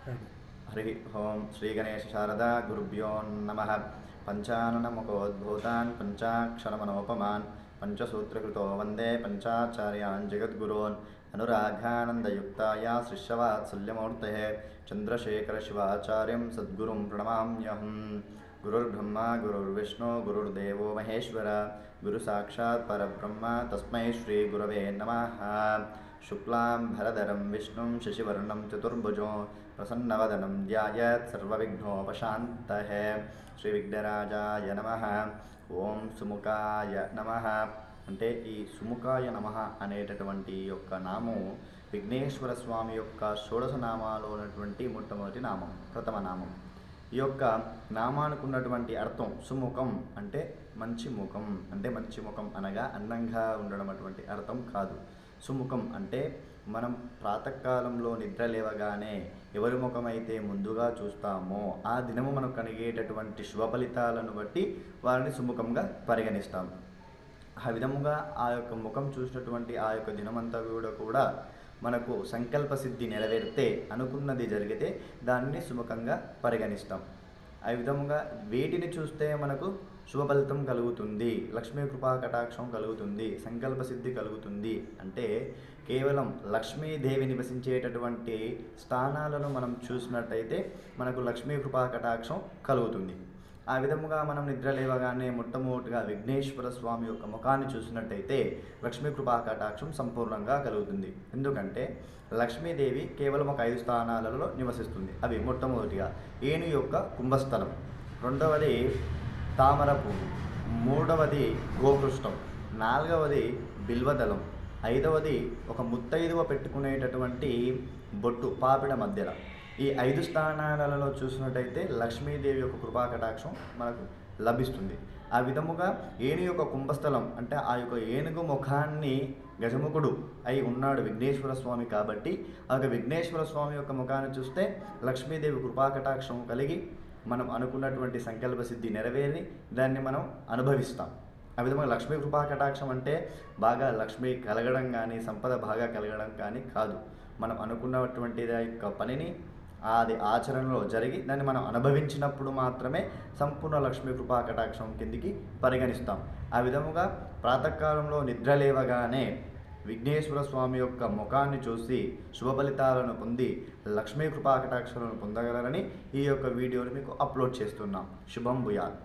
हरि ओं श्री गणेश शारदा गुरुभ्यो नमः। पंचाननमुखोद्भूतान् पंचाक्षरमनोपमान् पंचसूत्रकृतो वंदे पंचाचार्यान् जगद्गुरोन् अनुरागानन्दयुक्ताय शिष्यवात्सल्यमूर्तेः चंद्रशेखर शिवाचार्यं सद्गुरुं प्रणमाम्यहम्। गुरुर्ब्रह्मा गुरुर्विष्णु गुरुर्देवो महेश्वर गुरुसाक्षात् परब्रह्म तस्मै श्री गुरवे नमः। शुक्लां भरधरं विष्णुं शशिवर्णं चतुर्भुजो प्रसन्नवदनं ध्यायेत् सर्वविघ्नोपशान्तये। श्री विघ्नराजाय नमः। ఓం సుముఖాయ నమః అంటే ఈ సుముఖాయ నమః అనేటటువంటి యొక్క నామం విఘ్నేశ్వర స్వామి యొక్క షోడశ నామాలో ఉన్నటువంటి మొట్టమొదటి నామం, ప్రథమ నామం. ఈ యొక్క నామానికి ఉన్నటువంటి అర్థం సుముఖం అంటే మంచి ముఖం, అంటే మంచి ముఖం అనగా అందంగా ఉండడం అటువంటి అర్థం కాదు. సుముఖం అంటే మనం ప్రాతకాలంలో నిద్ర లేవగానే ఎవరి ముఖం అయితే ముందుగా చూస్తామో ఆ దినము మనకు కలిగేటటువంటి శుభ ఫలితాలను బట్టి వారిని సుముఖంగా పరిగణిస్తాం. ఆ విధముగా ఆ యొక్క ముఖం చూసినటువంటి ఆ యొక్క దినమంతా కూడా మనకు సంకల్ప సిద్ధి నెరవేరితే, అనుకున్నది జరిగితే దాన్ని సుముఖంగా పరిగణిస్తాం. ఆ విధముగా వేటిని చూస్తే మనకు శుభ ఫలితం కలుగుతుంది, లక్ష్మీ కృపా కటాక్షం కలుగుతుంది, సంకల్ప సిద్ధి కలుగుతుంది అంటే కేవలం లక్ష్మీదేవి నివసించేటటువంటి స్థానాలను మనం చూసినట్టయితే మనకు లక్ష్మీ కృపా కటాక్షం కలుగుతుంది. ఆ విధముగా మనం నిద్ర లేవగానే మొట్టమొదటిగా విఘ్నేశ్వర స్వామి యొక్క ముఖాన్ని చూసినట్టయితే లక్ష్మీ కృపా కటాక్షం సంపూర్ణంగా కలుగుతుంది. ఎందుకంటే లక్ష్మీదేవి కేవలం ఒక 5 స్థానాలలో నివసిస్తుంది. అవి మొట్టమొదటిగా ఏను యొక్క కుంభస్థలం, రెండవది తామర పువ్వు, మూడవది గోకృష్టం, నాలుగవది బిల్వదళం, ఐదవది ఒక ముత్తైదువ పెట్టుకునేటటువంటి బొట్టు పాపిడ మధ్యలో. ఈ 5 స్థానాలలో చూసినట్టయితే లక్ష్మీదేవి యొక్క కృపా కటాక్షం మనకు లభిస్తుంది. ఆ విధముగా ఏను యొక్క కుంభస్థలం అంటే ఆ యొక్క ఏనుగు ముఖాన్ని గజముఖుడు అయి ఉన్నాడు విఘ్నేశ్వర స్వామి కాబట్టి ఆ యొక్క విఘ్నేశ్వర స్వామి యొక్క ముఖాన్ని చూస్తే లక్ష్మీదేవి కృపా కటాక్షం కలిగి మనం అనుకున్నటువంటి సంకల్ప సిద్ధి నెరవేరి దాన్ని మనం అనుభవిస్తాం. ఆ విధంగా లక్ష్మీ కృపా కటాక్షం అంటే బాగా లక్ష్మి కలగడం కానీ సంపద బాగా కలగడం కానీ కాదు. మనం అనుకున్నటువంటి యొక్క పనిని అది ఆచరణలో జరిగి దాన్ని మనం అనుభవించినప్పుడు మాత్రమే సంపూర్ణ లక్ష్మీ కృపా కటాక్షం కిందికి పరిగణిస్తాం. ఆ విధముగా ప్రాతకాలంలో నిద్ర లేవగానే విఘ్నేశ్వర స్వామి యొక్క ముఖాన్ని చూసి శుభ ఫలితాలను పొంది లక్ష్మీ కృపా కటాక్షాలను పొందగలరని ఈ యొక్క వీడియోని మీకు అప్లోడ్ చేస్తున్నాం. శుభం భూయాత్.